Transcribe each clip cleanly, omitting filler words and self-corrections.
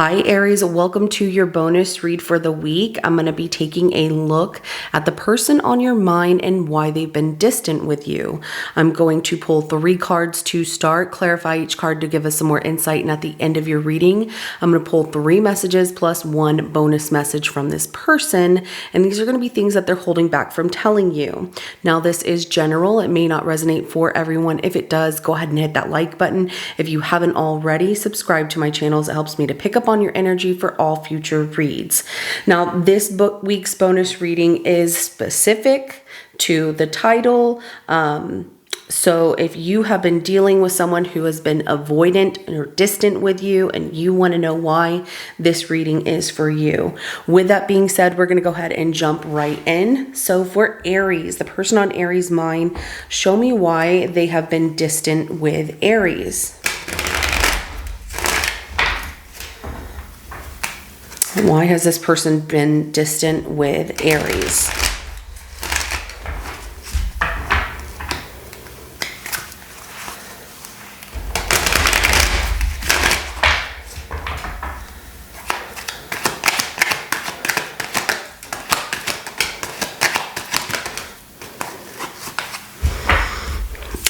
Hi Aries, welcome to your bonus read for the week. I'm going to be taking a look at the person on your mind and why they've been distant with you. I'm going to pull 3 cards to start, clarify each card to give us some more insight, and at the end of your reading, I'm going to pull 3 messages plus 1 bonus message from this person, and these are going to be things that they're holding back from telling you. Now this is general, it may not resonate for everyone. If it does, go ahead and hit that like button. If you haven't already, subscribe to my channels. It helps me to pick up on your energy for all future reads. Now, this week's bonus reading is specific to the title. So if you have been dealing with someone who has been avoidant or distant with you and you want to know why, this reading is for you. With that being said, we're going to go ahead and jump right in. So for Aries, the person on Aries' mind, show me why they have been distant with Aries. Why has this person been distant with Aries?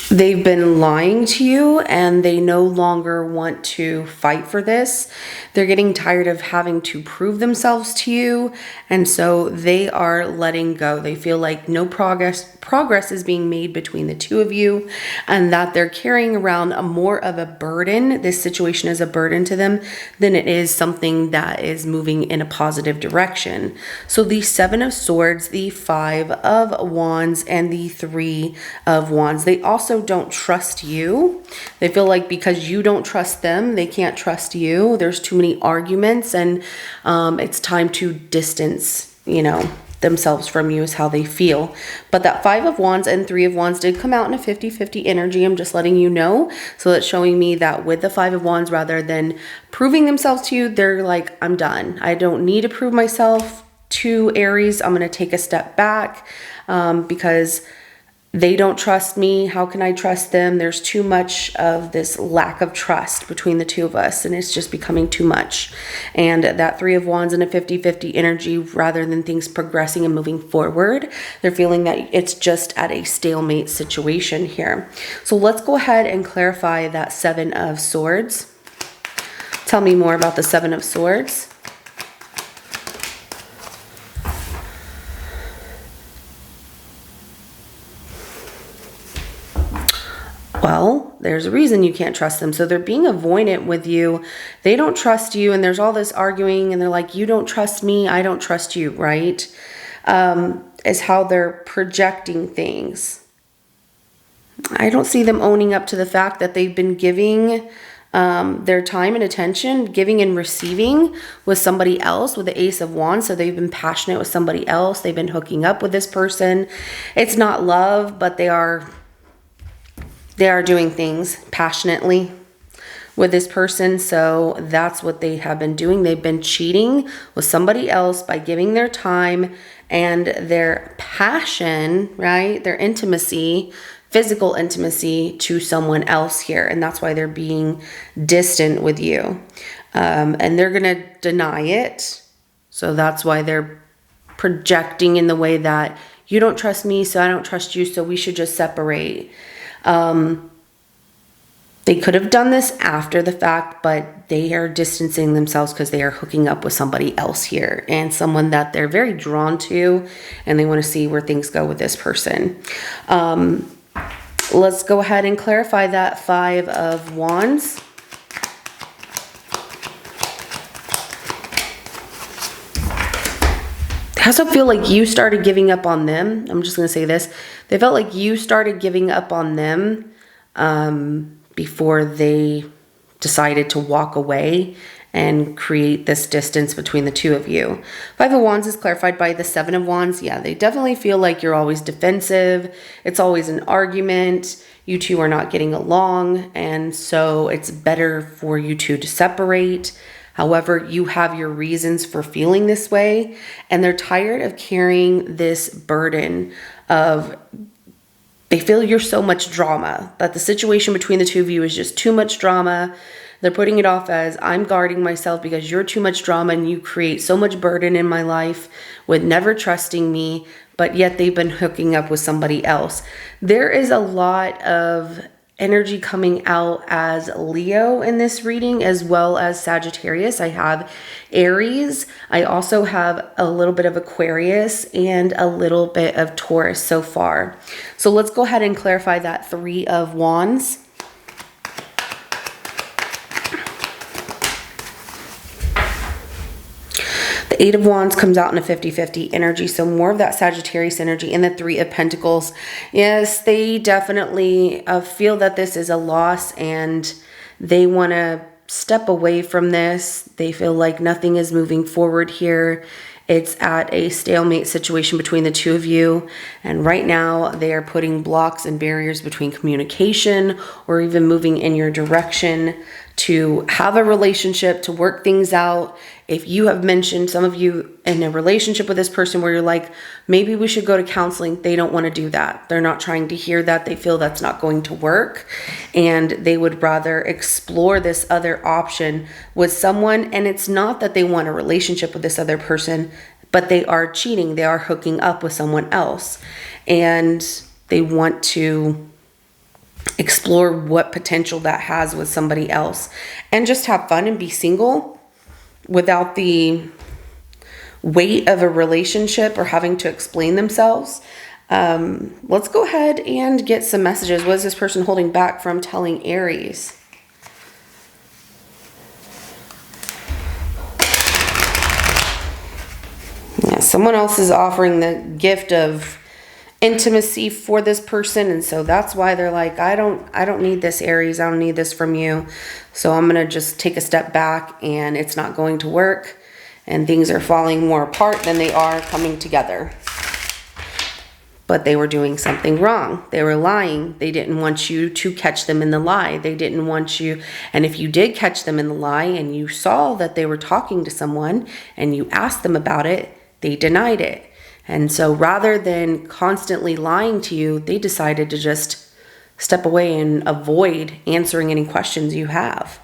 They've been lying to you and they no longer want to fight for this. They're getting tired of having to prove themselves to you, and so they are letting go. They feel like no progress is being made between the two of you, and that they're carrying around more of a burden. This situation is a burden to them than it is something that is moving in a positive direction. So the 7 of Swords, the 5 of Wands, and the 3 of Wands, they also don't trust you. They feel like because you don't trust them, they can't trust you. There's too many arguments, and it's time to distance, themselves from you is how they feel. But that 5 of Wands and 3 of Wands did come out in a 50-50 energy. I'm just letting you know. So that's showing me that with the 5 of Wands, rather than proving themselves to you, they're like, I'm done. I don't need to prove myself to Aries. I'm going to take a step back because they don't trust me. How can I trust them? There's too much of this lack of trust between the two of us, and it's just becoming too much. And that 3 of Wands in a 50-50 energy, rather than things progressing and moving forward, they're feeling that it's just at a stalemate situation here. So let's go ahead and clarify that 7 of Swords. Tell me more about the 7 of Swords. Well, there's a reason you can't trust them. So they're being avoidant with you. They don't trust you, and there's all this arguing, and they're like, you don't trust me, I don't trust you, right? Is how they're projecting things. I don't see them owning up to the fact that they've been giving their time and attention, giving and receiving with somebody else, with the Ace of Wands. So they've been passionate with somebody else. They've been hooking up with this person. It's not love, but they are doing things passionately with this person. So that's what they have been doing. They've been cheating with somebody else by giving their time and their passion, right? Their intimacy, physical intimacy, to someone else here. And that's why they're being distant with you. And they're going to deny it. So that's why they're projecting in the way that you don't trust me, so I don't trust you, so we should just separate. They could have done this after the fact, but they are distancing themselves because they are hooking up with somebody else here, and someone that they're very drawn to, and they want to see where things go with this person. Let's go ahead and clarify that 5 of Wands. They also feel like you started giving up on them. I'm just going to say this. They felt like you started giving up on them before they decided to walk away and create this distance between the two of you. 5 of Wands is clarified by the 7 of Wands. Yeah, they definitely feel like you're always defensive. It's always an argument. You two are not getting along, and so it's better for you two to separate. However, you have your reasons for feeling this way, and they're tired of carrying this burden of, they feel you're so much drama, that the situation between the two of you is just too much drama. They're putting it off as, I'm guarding myself because you're too much drama and you create so much burden in my life with never trusting me, but yet they've been hooking up with somebody else. There is a lot of energy coming out as Leo in this reading, as well as Sagittarius. I have Aries. I also have a little bit of Aquarius and a little bit of Taurus so far. So let's go ahead and clarify that Three of Wands. The Eight of Wands comes out in a 50-50 energy, so more of that Sagittarius energy. And the Three of Pentacles, yes, they definitely feel that this is a loss and they want to step away from this. They feel like nothing is moving forward here. It's at a stalemate situation between the two of you. And right now they are putting blocks and barriers between communication or even moving in your direction to have a relationship, to work things out. If you have mentioned, some of you in a relationship with this person where you're like, maybe we should go to counseling, they don't want to do that. They're not trying to hear that. They feel that's not going to work. And they would rather explore this other option with someone. And it's not that they want a relationship with this other person, but they are cheating. They are hooking up with someone else. And they want to explore what potential that has with somebody else and just have fun and be single without the weight of a relationship or having to explain themselves. Let's go ahead and get some messages. What is this person holding back from telling Aries? Yeah, someone else is offering the gift of intimacy for this person, and so that's why they're like, I don't need this, Aries. I don't need this from you. So I'm gonna just take a step back, and it's not going to work, and things are falling more apart than they are coming together. But they were doing something wrong. They were lying. They didn't want you to catch them in the lie. They didn't want you, and if you did catch them in the lie and you saw that they were talking to someone and you asked them about it, they denied it. And so rather than constantly lying to you, they decided to just step away and avoid answering any questions you have.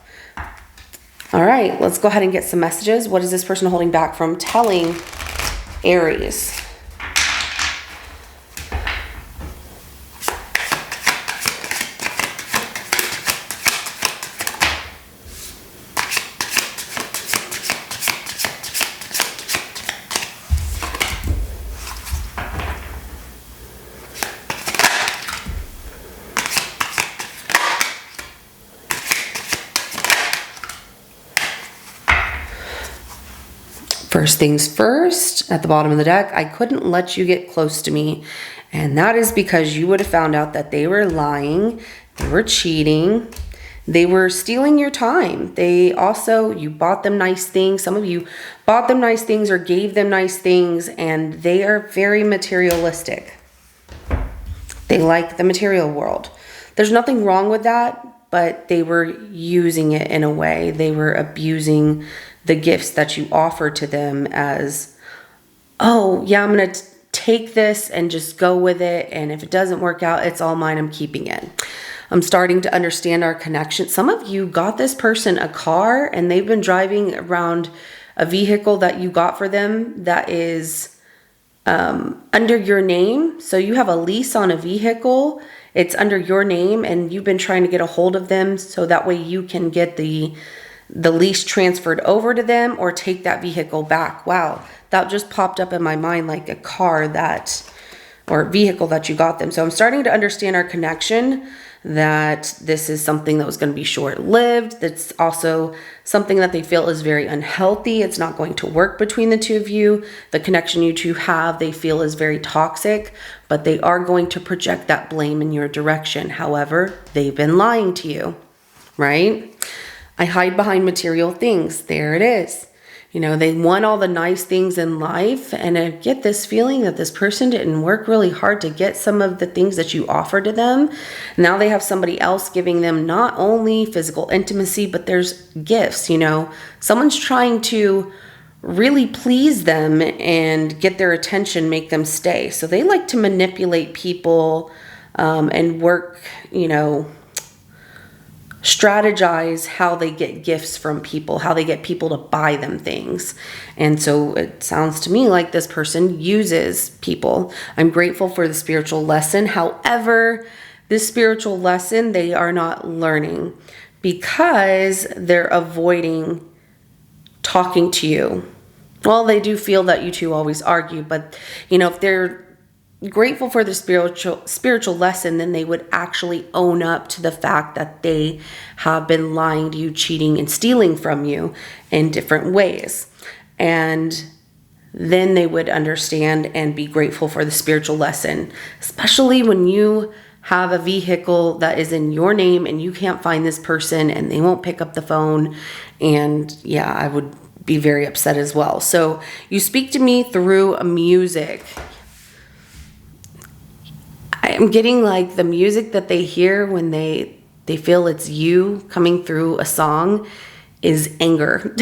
All right, let's go ahead and get some messages. What is this person holding back from telling Aries? First things first, at the bottom of the deck, I couldn't let you get close to me. And that is because you would have found out that they were lying, they were cheating, they were stealing your time. You bought them nice things. Some of you bought them nice things or gave them nice things, and they are very materialistic. They like the material world. There's nothing wrong with that, but they were using it in a way. They were abusing the gifts that you offer to them as, oh yeah, I'm gonna take this and just go with it, and if it doesn't work out, it's all mine, I'm keeping it. I'm starting to understand our connection. Some of you got this person a car and they've been driving around a vehicle that you got for them that is under your name. So you have a lease on a vehicle, it's under your name, and you've been trying to get a hold of them so that way you can get the lease transferred over to them or take that vehicle back. Wow, that just popped up in my mind, like a car or vehicle that you got them. So I'm starting to understand our connection, that this is something that was going to be short-lived. That's also something that they feel is very unhealthy. It's not going to work between the two of you. The connection you two have, they feel is very toxic, but they are going to project that blame in your direction. However, they've been lying to you, right? I hide behind material things. There it is. You know, they want all the nice things in life, and I get this feeling that this person didn't work really hard to get some of the things that you offer to them. Now they have somebody else giving them not only physical intimacy, but there's gifts, you know. Someone's trying to really please them and get their attention, make them stay. So they like to manipulate people and work, you know, strategize how they get gifts from people, how they get people to buy them things. And so it sounds to me like this person uses people. I'm grateful for the spiritual lesson. However, this spiritual lesson they are not learning because they're avoiding talking to you. Well, they do feel that you two always argue, but if they're grateful for the spiritual lesson, then they would actually own up to the fact that they have been lying to you, cheating and stealing from you in different ways. And then they would understand and be grateful for the spiritual lesson, especially when you have a vehicle that is in your name and you can't find this person and they won't pick up the phone. And yeah, I would be very upset as well. So you speak to me through music. I'm getting like the music that they hear when they feel it's you coming through a song is anger.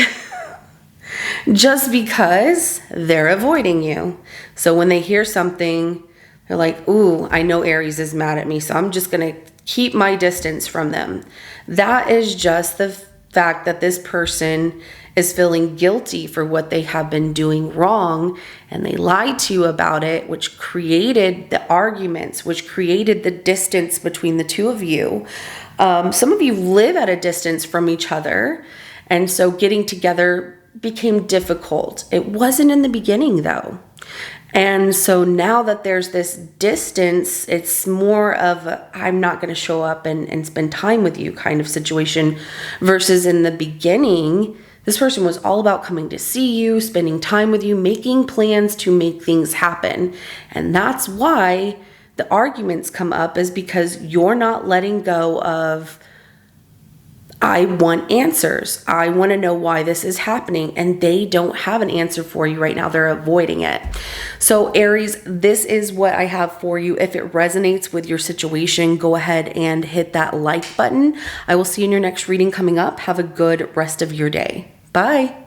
Just because they're avoiding you. So when they hear something, they're like, ooh, I know Aries is mad at me, so I'm just going to keep my distance from them. That is just the fact that this person is feeling guilty for what they have been doing wrong, and they lied to you about it, which created the arguments, which created the distance between the two of you. Some of you live at a distance from each other, and so getting together became difficult. It wasn't in the beginning though. And so now that there's this distance, it's more of a, I'm not going to show up and spend time with you kind of situation, versus in the beginning, this person was all about coming to see you, spending time with you, making plans to make things happen. And that's why the arguments come up, is because you're not letting go of, I want answers. I want to know why this is happening. And they don't have an answer for you right now. They're avoiding it. So Aries, this is what I have for you. If it resonates with your situation, go ahead and hit that like button. I will see you in your next reading coming up. Have a good rest of your day. Bye.